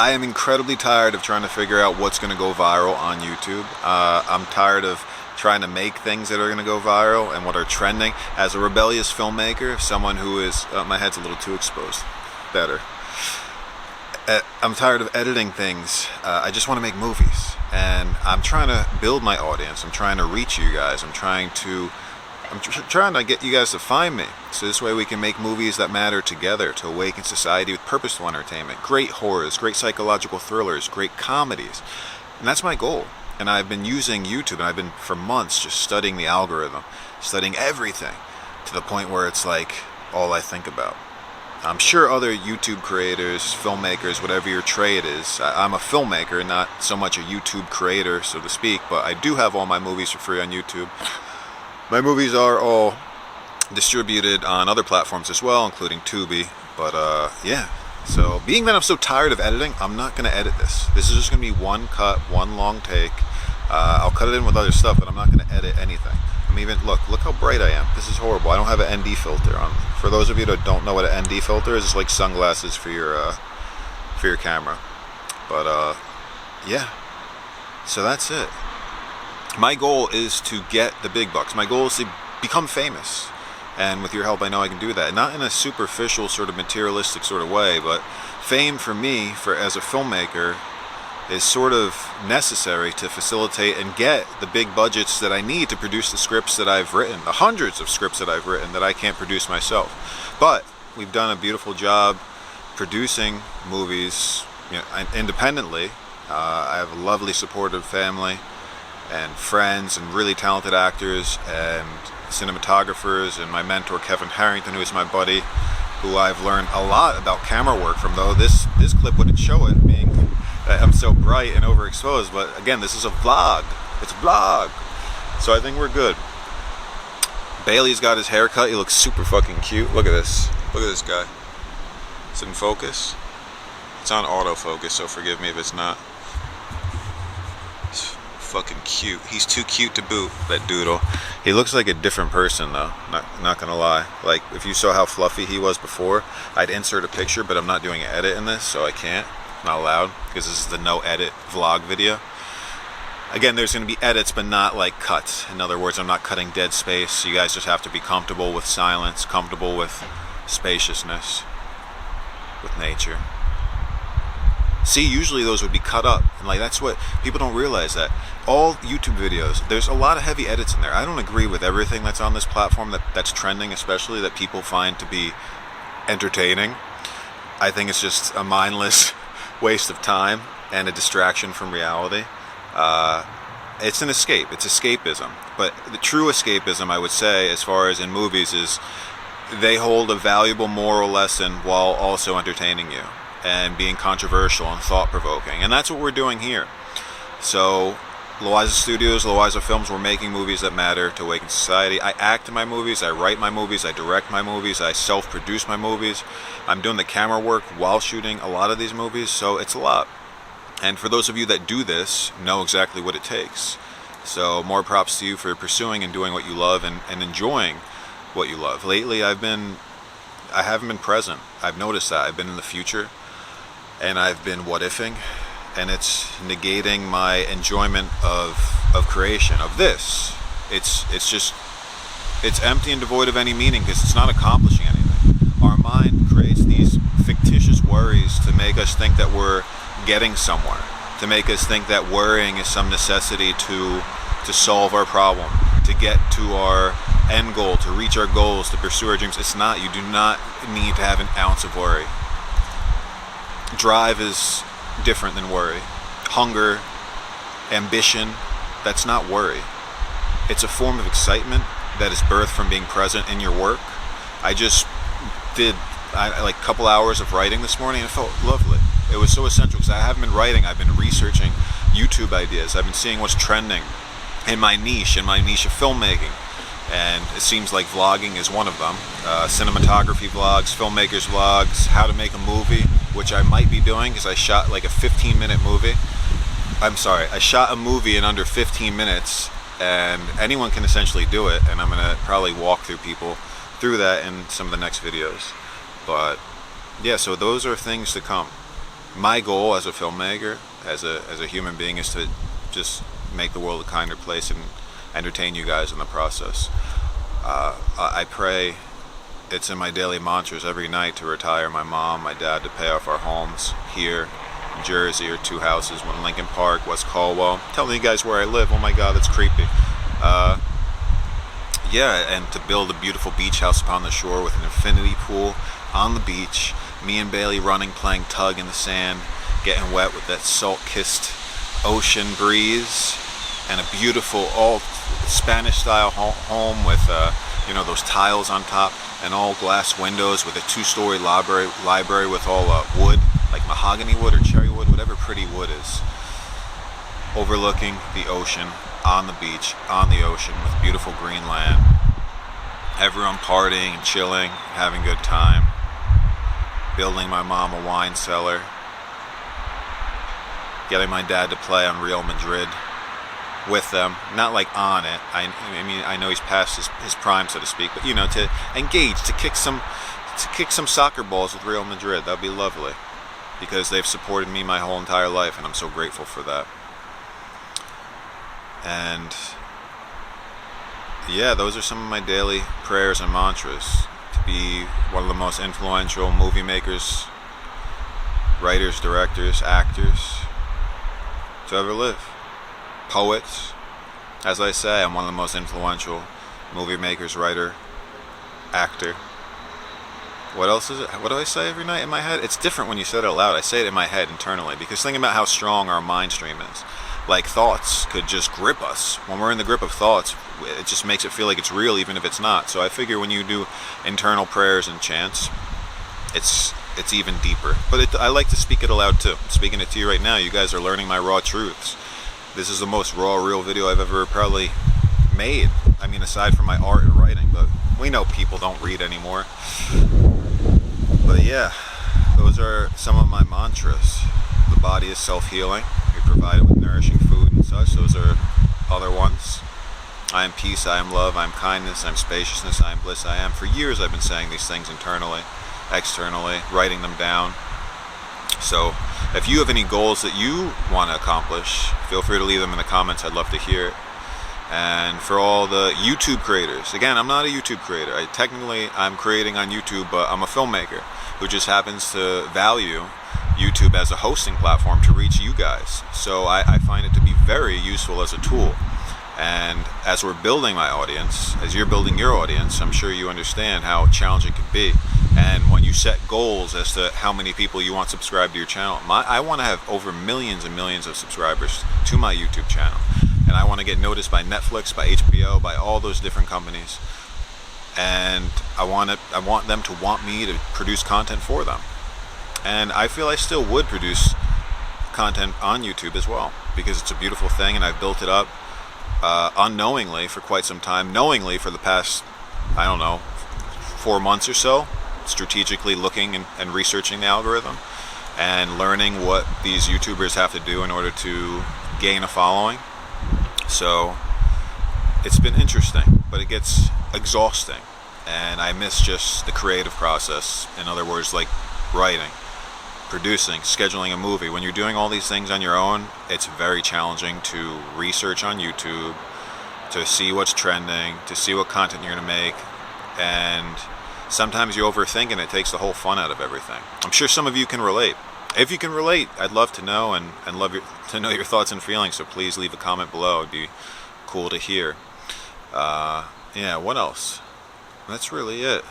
I am incredibly tired of trying to figure out what's going to go viral on YouTube. I'm tired of trying to make things that are going to go viral and what are trending. As a rebellious filmmaker, someone who is... my head's a little too exposed. Better. I'm tired of editing things. I just want to make movies. And I'm trying to build my audience. I'm trying to reach you guys. I'm trying to get you guys to find me, so this way we can make movies that matter together, to awaken society with purposeful entertainment, great horrors, great psychological thrillers, great comedies. And that's my goal. And I've been using YouTube, and I've been for months just studying the algorithm, studying everything, to the point where it's like all I think about. I'm sure other YouTube creators, filmmakers, whatever your trade is, I'm a filmmaker, not so much a YouTube creator, so to speak, but I do have all my movies for free on YouTube. My movies are all distributed on other platforms as well, including Tubi. But yeah, so being that I'm so tired of editing, I'm not going to edit this. This is just going to be one cut, one long take. I'll cut it in with other stuff, but I'm not going to edit anything. Look how bright I am. This is horrible. I don't have an ND filter on. For those of you that don't know what an ND filter is, it's like sunglasses for your camera. But yeah, so that's it. My goal is to get the big bucks. My goal is to become famous. And with your help, I know I can do that. Not in a superficial, sort of materialistic sort of way, but fame for me, as a filmmaker, is sort of necessary to facilitate and get the big budgets that I need to produce the scripts that I've written, the hundreds of scripts that I've written that I can't produce myself. But we've done a beautiful job producing movies, independently. I have a lovely supportive family and friends and really talented actors and cinematographers, and my mentor Kevin Harrington, who is my buddy, who I've learned a lot about camera work from, though this clip wouldn't show it, being I'm so bright and overexposed. But again, this is a vlog. It's a vlog. So I think we're good. Bailey's got his hair cut. He looks super fucking cute. Look at this. Look at this guy. Is it in focus? It's on autofocus, so forgive me if it's not. Fucking cute. He's too cute to boot, that doodle. He looks like a different person though, not gonna lie. Like, if you saw how fluffy he was before, I'd insert a picture, but I'm not doing an edit in this, so I can't. I'm not allowed, because this is the no edit vlog video. Again, there's gonna be edits, but not like cuts. In other words, I'm not cutting dead space. You guys just have to be comfortable with silence, comfortable with spaciousness, with nature. See, usually those would be cut up, and like, that's what people don't realize, that all YouTube videos, there's a lot of heavy edits in there. I don't agree with everything that's on this platform that's trending, especially, that people find to be entertaining. I think it's just a mindless waste of time and a distraction from reality. It's an escape. It's escapism. But the true escapism, I would say, as far as in movies, is they hold a valuable moral lesson while also entertaining you and being controversial and thought-provoking. And that's what we're doing here. So, Loayza Studios, Loayza Films, we're making movies that matter to awaken society. I act in my movies, I write my movies, I direct my movies, I self-produce my movies. I'm doing the camera work while shooting a lot of these movies, so it's a lot. And for those of you that do this, know exactly what it takes. So, more props to you for pursuing and doing what you love and enjoying what you love. Lately, I haven't been present. I've noticed that. I've been in the future. And I've been what-ifing, and it's negating my enjoyment of creation, of this. It's empty and devoid of any meaning, because it's not accomplishing anything. Our mind creates these fictitious worries to make us think that we're getting somewhere, to make us think that worrying is some necessity to solve our problem, to get to our end goal, to reach our goals, to pursue our dreams. It's not. You do not need to have an ounce of worry. Drive is different than worry. Hunger, ambition, that's not worry. It's a form of excitement that is birthed from being present in your work. I just did like a couple hours of writing this morning, and it felt lovely. It was so essential, because I haven't been writing. I've been researching YouTube ideas. I've been seeing what's trending in my niche of filmmaking. And it seems like vlogging is one of them. Cinematography vlogs, filmmakers vlogs, how to make a movie, which I might be doing, because I shot like a 15-minute movie. I shot a movie in under 15 minutes, and anyone can essentially do it, and I'm going to probably walk people through that in some of the next videos. But yeah, so those are things to come. my goal as a filmmaker, as a human being, is to just make the world a kinder place and entertain you guys in the process. I pray, it's in my daily mantras every night, to retire my mom, my dad, to pay off our homes here in Jersey, or 2 houses, one in Lincoln Park, West Caldwell. I'm telling you guys where I live. Oh my God, that's creepy. Yeah, and to build a beautiful beach house upon the shore with an infinity pool on the beach. Me and Bailey running, playing tug in the sand, getting wet with that salt-kissed ocean breeze, and a beautiful all Spanish-style home with those tiles on top and all glass windows, with a 2-story library with all wood, like mahogany wood or cherry wood, whatever pretty wood is, overlooking the ocean, on the beach, on the ocean, with beautiful green land. Everyone partying and chilling, having a good time. Building my mom a wine cellar. Getting my dad to play on Real Madrid with them. Not like on it. I mean, I know he's past his prime, so to speak, but to engage, to kick some soccer balls with Real Madrid. That'd be lovely, because they've supported me my whole entire life, and I'm so grateful for that. And yeah, those are some of my daily prayers and mantras. To be one of the most influential movie makers, writers, directors, actors to ever live. Poets. As I say, I'm one of the most influential movie makers, writer, actor. What else is it? What do I say every night in my head? It's different when you say it out loud. I say it in my head internally, because think about how strong our mind stream is. Like, thoughts could just grip us. When we're in the grip of thoughts, it just makes it feel like it's real, even if it's not. So I figure when you do internal prayers and chants, it's even deeper. But I like to speak it aloud too. I'm speaking it to you right now. You guys are learning my raw truths. This is the most raw, real video I've ever probably made. I mean, aside from my art and writing, but we know people don't read anymore. But yeah, those are some of my mantras. The body is self-healing. You're provided with nourishing food and such. Those are other ones. I am peace, I am love, I am kindness, I am spaciousness, I am bliss, I am. For years I've been saying these things internally, externally, writing them down. So if you have any goals that you want to accomplish, feel free to leave them in the comments. I'd love to hear it. And for all the YouTube creators, again, I'm not a YouTube creator. I'm creating on YouTube, but I'm a filmmaker who just happens to value YouTube as a hosting platform to reach you guys. So I find it to be very useful as a tool. And as we're building my audience, as you're building your audience, I'm sure you understand how challenging it can be. And when you set goals as to how many people you want subscribed to your channel, I want to have over millions and millions of subscribers to my YouTube channel. And I want to get noticed by Netflix, by HBO, by all those different companies. And I want them to want me to produce content for them. And I feel I still would produce content on YouTube as well, because it's a beautiful thing, and I've built it up unknowingly for quite some time, knowingly for the past, 4 months or so, strategically looking and researching the algorithm and learning what these YouTubers have to do in order to gain a following. So it's been interesting, but it gets exhausting, and I miss just the creative process. In other words, like writing, producing, scheduling a movie. When you're doing all these things on your own, it's very challenging to research on YouTube, to see what's trending, to see what content you're going to make, and sometimes you overthink and it takes the whole fun out of everything. I'm sure some of you can relate. If you can relate, I'd love to know and love to know your thoughts and feelings, so please leave a comment below. It'd be cool to hear. Yeah, what else? That's really it.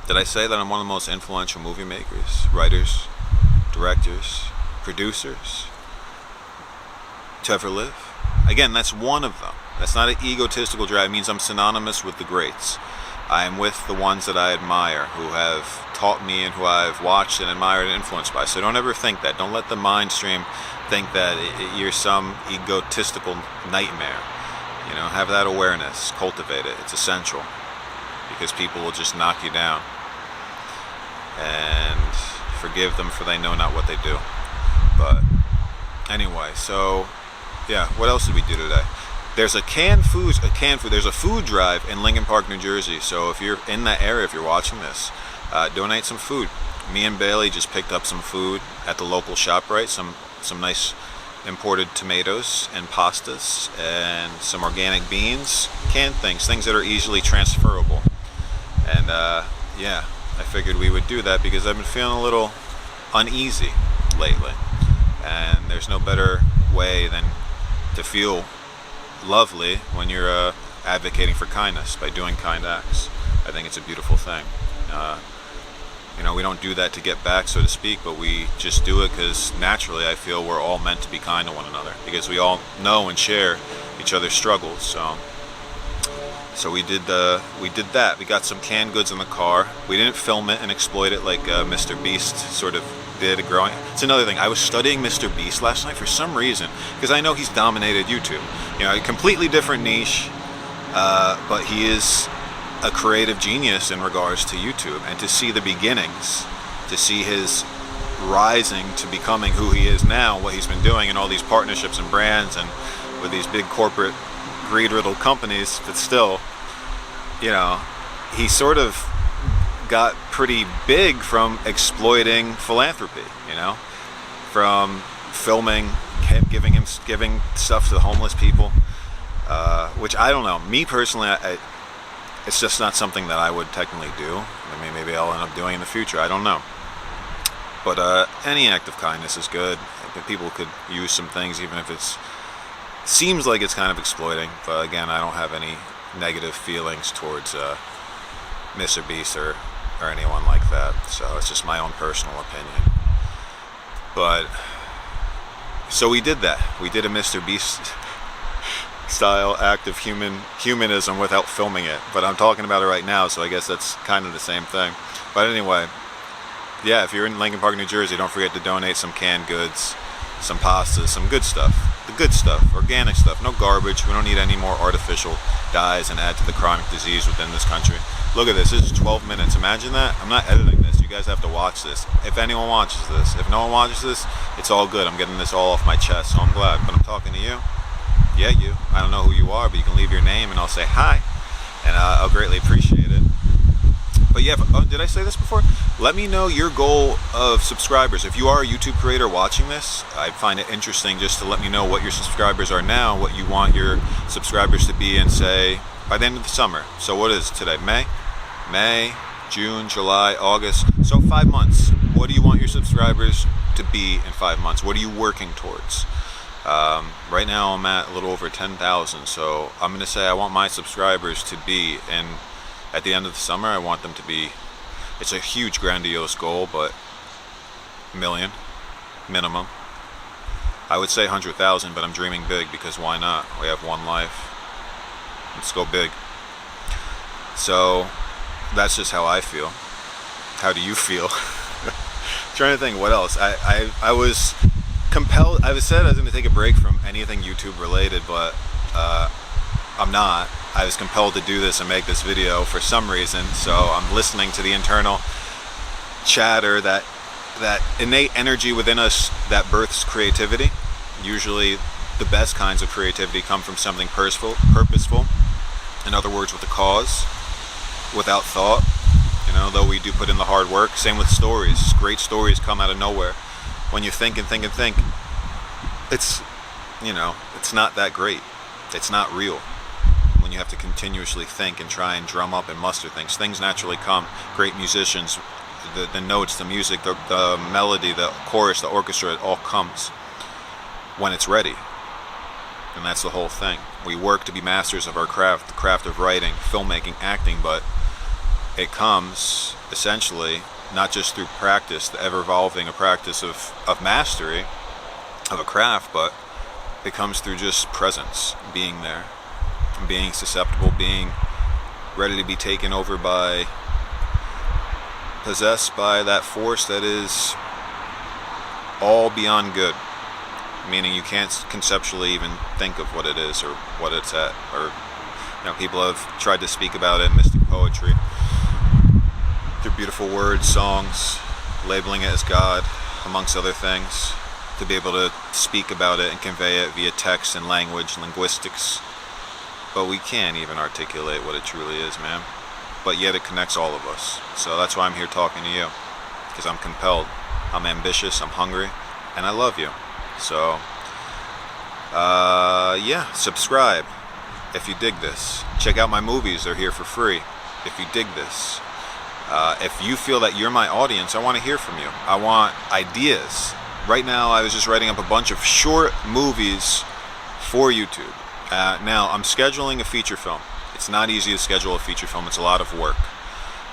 Did I say that I'm one of the most influential movie makers, writers, directors, producers to ever live? Again, that's one of them. That's not an egotistical drive. It means I'm synonymous with the greats. I am with the ones that I admire, who have taught me and who I've watched and admired and influenced by. So don't ever think that. Don't let the mind stream think that you're some egotistical nightmare. Have that awareness. Cultivate it. It's essential, because people will just knock you down. And forgive them, for they know not what they do. But anyway, so yeah, what else did we do today? There's there's a food drive in Lincoln Park, New Jersey. So if you're in that area, if you're watching this, donate some food. me and Bailey just picked up some food at the local ShopRite, some nice imported tomatoes and pastas and some organic beans, canned things that are easily transferable. And yeah, I figured we would do that because I've been feeling a little uneasy lately, and there's no better way than to feel lovely when you're advocating for kindness by doing kind acts. I think it's a beautiful thing. You know, we don't do that to get back, so to speak, but we just do it because naturally I feel we're all meant to be kind to one another, because we all know and share each other's struggles. So we did that. We got some canned goods in the car. We didn't film it and exploit it like Mr. Beast sort of did growing. It's another thing. I was studying Mr. Beast last night for some reason, because I know he's dominated YouTube. You know, a completely different niche, but he is a creative genius in regards to YouTube. And to see the beginnings, to see his rising to becoming who he is now, what he's been doing, and all these partnerships and brands, and with these big corporate greed-riddled companies, but still, you know, he sort of got pretty big from exploiting philanthropy, you know, from filming him, giving stuff to the homeless people, which I don't know. Me personally, it's just not something that I would technically do. I mean, maybe I'll end up doing in the future. I don't know. But any act of kindness is good. People could use some things, even if it's seems like it's kind of exploiting. But again, I don't have any negative feelings towards Mr. Beast or anyone like that. So it's just my own personal opinion. But so we did that. We did a Mr. Beast style act of humanism without filming it. But I'm talking about it right now, so I guess that's kind of the same thing. But anyway, yeah, if you're in Lincoln Park, New Jersey, don't forget to donate some canned goods, some pastas, some good stuff. The good stuff, organic stuff, no garbage. We don't need any more artificial dyes and add to the chronic disease within this country. Look at this. This is 12 minutes. Imagine that. I'm not editing this. You guys have to watch this. If anyone watches this. If no one watches this, it's all good. I'm getting this all off my chest, so I'm glad. But I'm talking to you. Yeah, you. I don't know who you are, but you can leave your name and I'll say hi. And I'll greatly appreciate it. But yeah, did I say this before? Let me know your goal of subscribers. If you are a YouTube creator watching this, I find it interesting just to let me know what your subscribers are now, what you want your subscribers to be in, say, by the end of the summer. So what is today? May, June, July, August. So 5 months. What do you want your subscribers to be in 5 months? What are you working towards? Right now I'm at a little over 10,000. So I'm going to say I want my subscribers to be in, at the end of the summer, I want them to be, it's a huge grandiose goal, but a million minimum. I would say 100,000, but I'm dreaming big because why not? We have one life. Let's go big. So that's just how I feel. How do you feel? Trying to think what else. I was compelled. I said I was going to take a break from anything YouTube related, but I'm not. I was compelled to do this and make this video for some reason. So I'm listening to the internal chatter, that innate energy within us that births creativity. Usually the best kinds of creativity come from something purposeful. In other words, with a cause, without thought. You know, though we do put in the hard work. Same with stories. Great stories come out of nowhere. When you think and think and think, it's, you know, it's not that great. It's not real. When you have to continuously think and try and drum up and muster things naturally come. Great musicians, the notes, the music, the melody, the chorus, the orchestra, it all comes when it's ready. And that's the whole thing. We work to be masters of our craft, the craft of writing, filmmaking, acting, but it comes essentially not just through practice, the ever-evolving practice of mastery of a craft, but it comes through just presence, being there, being susceptible, being ready to be taken over by, possessed by that force that is all beyond good. Meaning you can't conceptually even think of what it is or what it's at. Or, you know, people have tried to speak about it in mystic poetry through beautiful words, songs, labeling it as God, amongst other things, to be able to speak about it and convey it via text and language, linguistics. But we can't even articulate what it truly is, man. But yet it connects all of us. So that's why I'm here talking to you. because I'm compelled. I'm ambitious, I'm hungry, and I love you. So, yeah, subscribe if you dig this. Check out my movies, they're here for free if you dig this. If you feel that you're my audience, I want to hear from you. I want ideas. Right now, I was just writing up a bunch of short movies for YouTube. Now, I'm scheduling a feature film. It's not easy to schedule a feature film. It's a lot of work,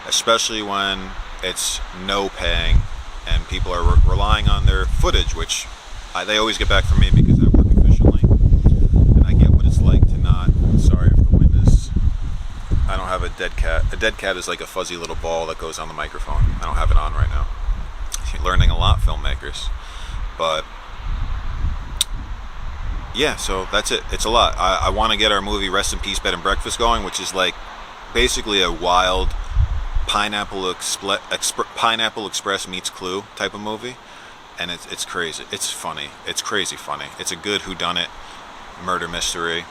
especially when it's no paying and people are relying on their footage, which they always get back from me because I work efficiently and I get what it's like to not. Sorry if the wind is. I don't have a dead cat. A dead cat is like a fuzzy little ball that goes on the microphone. I don't have it on right now. Learning a lot, filmmakers. But yeah, so that's it. It's a lot. I want to get our movie Rest in Peace, Bed and Breakfast going, which is like basically a wild Pineapple Express meets Clue type of movie, and it's crazy. It's funny. It's crazy funny. It's a good whodunit murder mystery.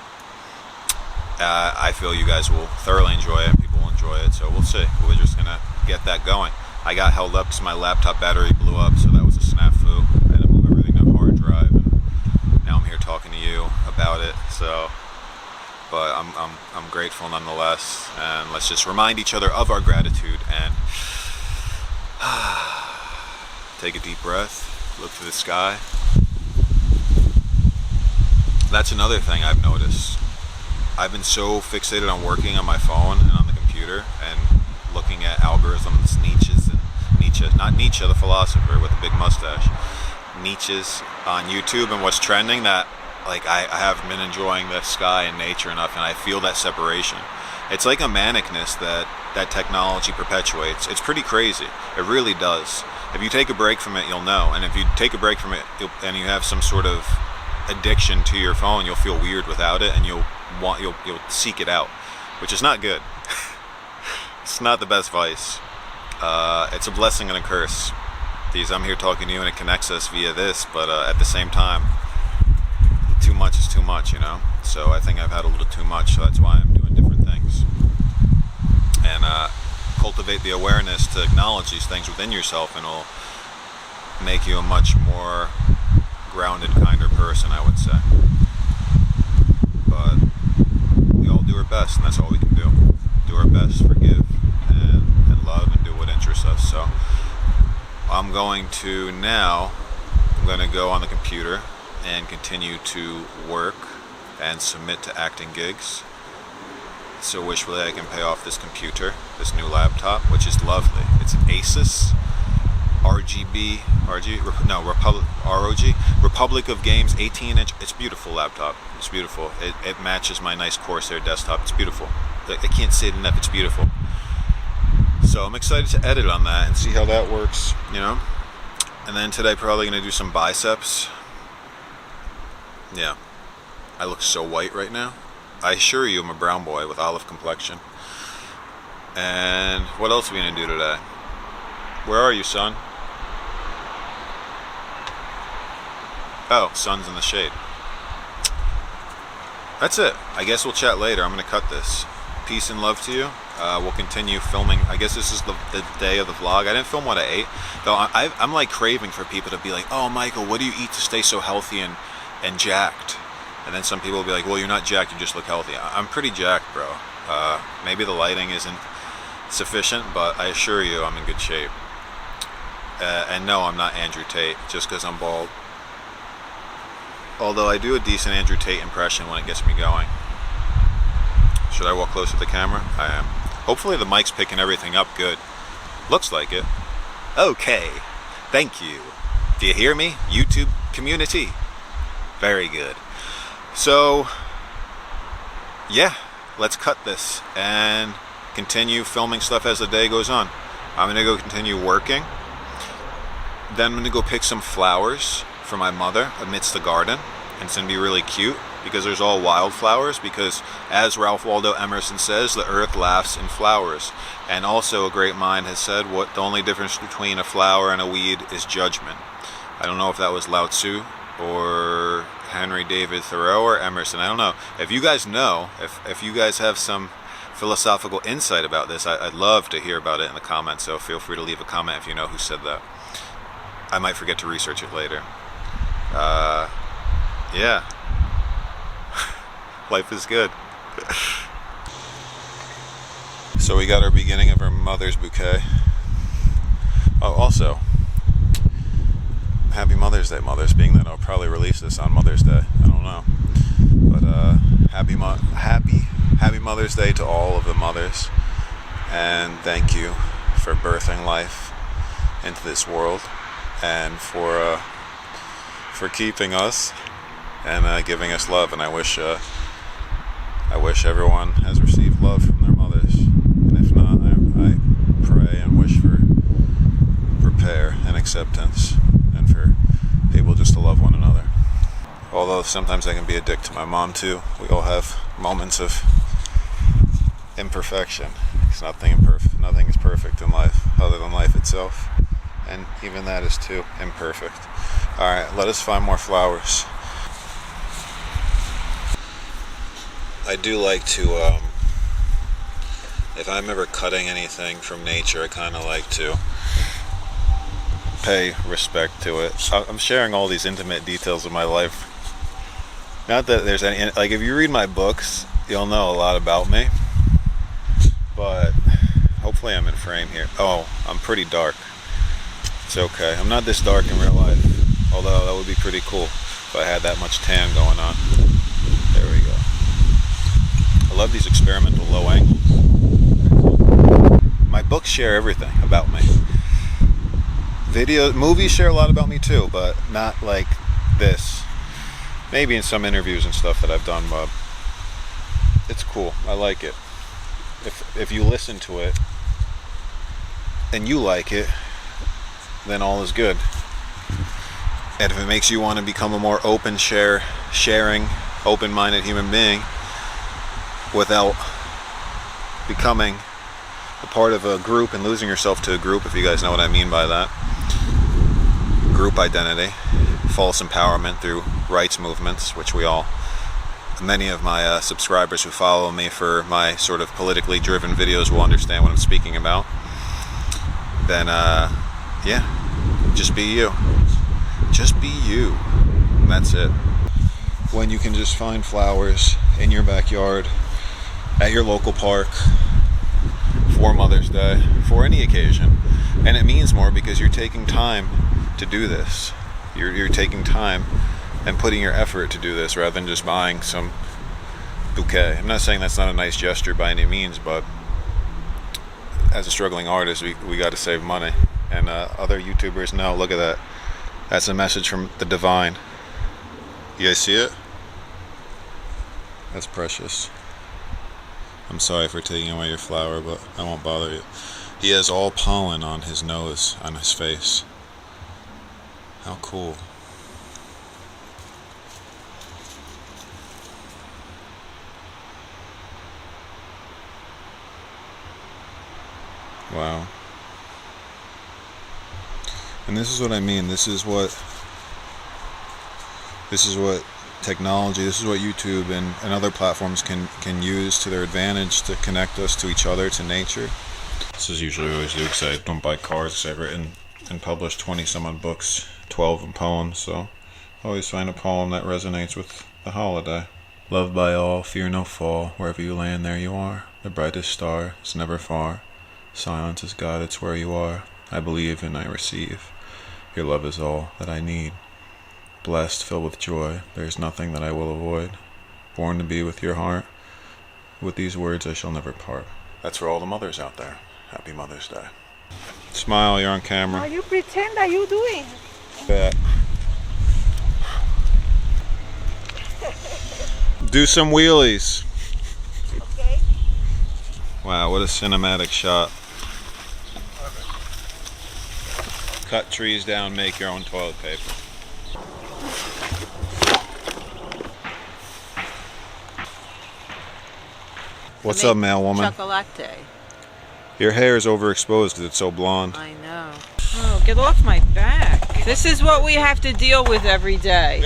I feel you guys will thoroughly enjoy it. People will enjoy it. So we'll see. We're just gonna get that going. I got held up because my laptop battery blew up, so that was a snafu. I had to move everything to a hard drive, and now I'm here talking to you about it. So. But I'm grateful nonetheless, and let's just remind each other of our gratitude and take a deep breath, look to the sky. That's another thing I've noticed. I've been so fixated on working on my phone and on the computer and looking at algorithms, not Nietzsche the philosopher with the big mustache, Nietzsche's on YouTube and what's trending, that like I haven't been enjoying the sky and nature enough, and I feel that separation. It's like a manicness that technology perpetuates. It's pretty crazy. It really does. If you take a break from it, you'll know. And if you take a break from it and you have some sort of addiction to your phone, you'll feel weird without it, and you'll seek it out, which is not good. It's not the best vice. It's a blessing and a curse. I'm here talking to you, and it connects us via this, but at the same time, too much is too much, you know. So I think I've had a little too much, so that's why I'm doing different things. And cultivate the awareness to acknowledge these things within yourself, and it'll make you a much more grounded, kinder person, I would say. But we all do our best, and that's all we can do. Do our best, forgive, and love, and do what interests us. So I'm going to go on the computer and continue to work and submit to acting gigs. So wishfully I can pay off this computer, this new laptop, which is lovely. It's an Asus Republic of Games 18-inch. It's a beautiful laptop. It's beautiful. It matches my nice Corsair desktop. It's beautiful. I can't say it enough. It's beautiful. So I'm excited to edit on that and see how that works, you know. And then today probably going to do some biceps. Yeah, I look so white right now. I assure you I'm a brown boy with olive complexion. And what else are we going to do today? Where are you, son? Oh, sun's in the shade. That's it. I guess we'll chat later. I'm going to cut this. Peace and love to you. We'll continue filming. I guess this is the day of the vlog. I didn't film what I ate, though. I'm like craving for people to be like, oh, Michael, what do you eat to stay so healthy and jacked? And then some people will be like, well, you're not jacked, you just look healthy. I'm pretty jacked, bro. Maybe the lighting isn't sufficient, but I assure you I'm in good shape. And no, I'm not Andrew Tate just because I'm bald. Although I do a decent Andrew Tate impression when it gets me going. Should I walk close to the camera? I am. Hopefully the mic's picking everything up good. Looks like it. Okay. Thank you. Do you hear me? YouTube community. Very good. So, yeah, let's cut this and continue filming stuff as the day goes on. I'm going to go continue working. Then I'm going to go pick some flowers for my mother amidst the garden. And it's going to be really cute because there's all wildflowers, because as Ralph Waldo Emerson says, the earth laughs in flowers. And also a great mind has said what the only difference between a flower and a weed is judgment. I don't know if that was Lao Tzu or Henry David Thoreau or Emerson. I don't know. If you guys know, if you guys have some philosophical insight about this, I'd love to hear about it in the comments, so feel free to leave a comment if you know who said that. I might forget to research it later. Yeah. Life is good. So we got our beginning of our Mother's Bouquet. Oh, also, Happy Mother's Day, mothers, being that I'll probably release this on Mother's Day. I don't know. But happy Mother's Day to all of the mothers. And thank you for birthing life into this world, and for keeping us and giving us love. And I wish everyone has received love from their mothers. And if not, I pray and wish for repair and acceptance, and for people just to love one another. Although sometimes I can be a dick to my mom too. We all have moments of imperfection. Because nothing is perfect in life other than life itself. And even that is too imperfect. Alright, let us find more flowers. I do like to, if I'm ever cutting anything from nature, I kind of like to pay respect to it. I'm sharing all these intimate details of my life. Not that there's any, like, if you read my books, you'll know a lot about me. But hopefully I'm in frame here. Oh, I'm pretty dark. It's okay. I'm not this dark in real life. Although that would be pretty cool if I had that much tan going on. There we go. I love these experimental low angles. My books share everything about me. Movies share a lot about me too, but not like this. Maybe in some interviews and stuff that I've done, but it's cool. I like it. If you listen to it and you like it, then all is good. And if it makes you want to become a more open, sharing, open-minded human being without becoming a part of a group and losing yourself to a group, if you guys know what I mean by that. Group identity, false empowerment through rights movements, which many of my subscribers who follow me for my sort of politically driven videos will understand what I'm speaking about. Then, yeah, just be you. Just be you. And that's it. When you can just find flowers in your backyard, at your local park, for Mother's Day, for any occasion. And it means more because you're taking time to do this. You're taking time and putting your effort to do this rather than just buying some bouquet. I'm not saying that's not a nice gesture by any means, but as a struggling artist, we got to save money. And other YouTubers know, look at that. That's a message from the divine. You guys see it? That's precious. I'm sorry for taking away your flower, but I won't bother you. He has all pollen on his nose, on his face. How cool. Wow. And this is what I mean. This is what technology, this is what YouTube and other platforms can use to their advantage to connect us to each other, to nature. This is usually what I always do because I don't buy cars, because I've written and published 20 some odd books, 12 of them poems, so I always find a poem that resonates with the holiday. Loved by all, fear no fall, wherever you land there you are. The brightest star is never far. Silence is God, it's where you are. I believe and I receive. Your love is all that I need. Blessed, filled with joy, there is nothing that I will avoid. Born to be with your heart. With these words I shall never part. That's for all the mothers out there. Happy Mother's Day. Smile, you're on camera. Oh, you pretend that you doing. Bet. Do some wheelies. Okay. Wow, what a cinematic shot. Cut trees down, make your own toilet paper. What's up, male woman? Chocolate. Your hair is overexposed because it's so blonde. I know. Oh, get off my back. This is what we have to deal with every day.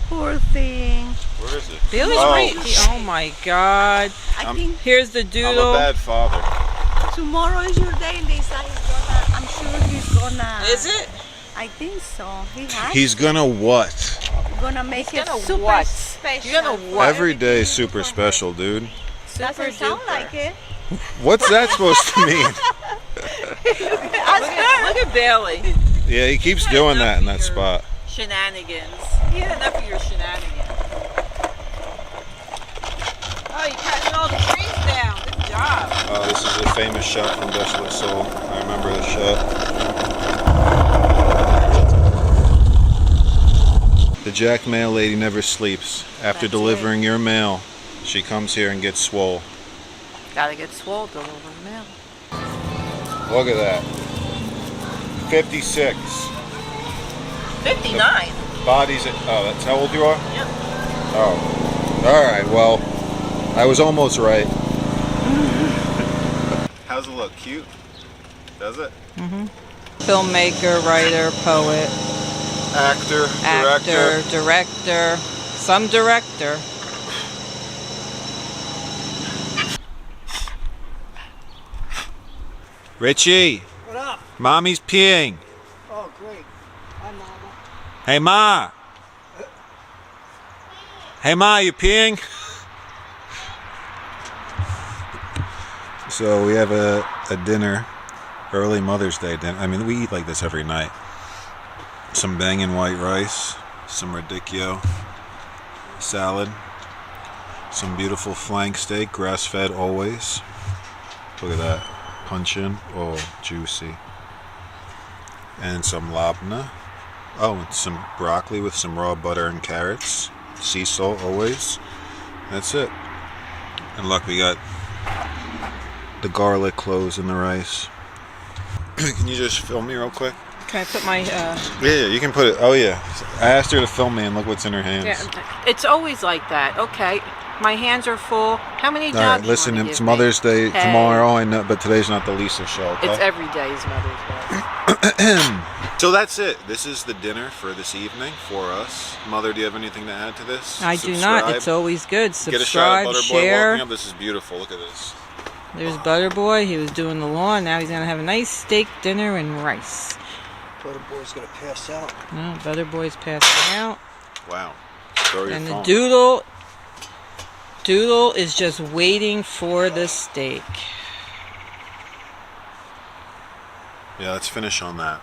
Poor thing. Where is it? Bailey's right. Oh my God. I think Here's the I'm a doodle. bad father. tomorrow is your day, Lisa. I'm sure he's gonna. Is it? I think so. He has. He's gonna what? Gonna make it gonna super what? special. You're gonna what? Every day is super special, dude. Doesn't sound like it. What's that supposed to mean? Look at Bailey. Yeah, he keeps doing that in that spot. Shenanigans. He had enough of your shenanigans. Oh, you cutting all the trees down. Good job. Oh, this is a famous shot from Desolate Soul. I remember this shot. The Jack Mail lady never sleeps. After delivering your mail, she comes here and gets swole. Gotta get swole to deliver the mail. Look at that. 56. 59. Bodies at, oh, that's how old you are? Yep. Oh. Alright, well, I was almost right. How's it look? Cute? Does it? Filmmaker, writer, poet, Actor, actor, director, some director. Richie! What up? Mommy's peeing. Oh, great. Hi, Mama. Hey, Ma! Hey, Ma, you peeing? So we have a dinner, early Mother's Day dinner. I mean, we eat like this every night. Some bangin' white rice, some radicchio salad, some beautiful flank steak, grass-fed always. Look at that. Punch-in. Oh, juicy. And some labna. Oh, and some broccoli with some raw butter and carrots. Sea salt always. That's it. And look, we got the garlic cloves in the rice. Can you just film me real quick? Can I put my Yeah, you can put it. Oh yeah, I asked her to film me, and look what's in her hands. yeah, it's always like that. Okay. My hands are full. How many All jobs right, you listen, wanna it's give me? Mother's Day Hey. tomorrow. I know, but today's not the Lisa show. Okay? It's every day's Mother's Day. So that's it. This is the dinner for this evening for us. Mother, do you have anything to add to this? I do not. It's Subscribe. always good. Get a shot Subscribe, of Butterboy share. walking up. This is beautiful. Look at this. There's Butterboy. He was doing the lawn. Now he's going to have a nice steak dinner and rice. Butterboy's gonna pass out. No, Butterboy's passing out. Wow. Throw your And the phone. Doodle is just waiting for the steak. Yeah, let's finish on that.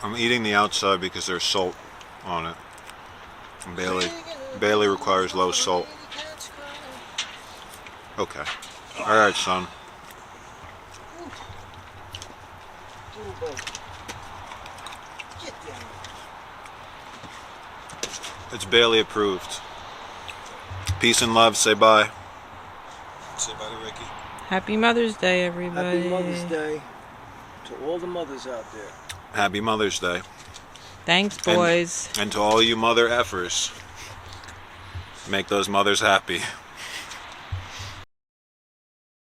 I'm eating the outside because there's salt on it. And Bailey requires low salt. Okay. All right, son. Get down. It's Bailey approved. Peace and love. Say bye. Say bye to Ricky. Happy Mother's Day, everybody. Happy Mother's Day to all the mothers out there. Happy Mother's Day. Thanks, boys. And to all you mother effers, make those mothers happy.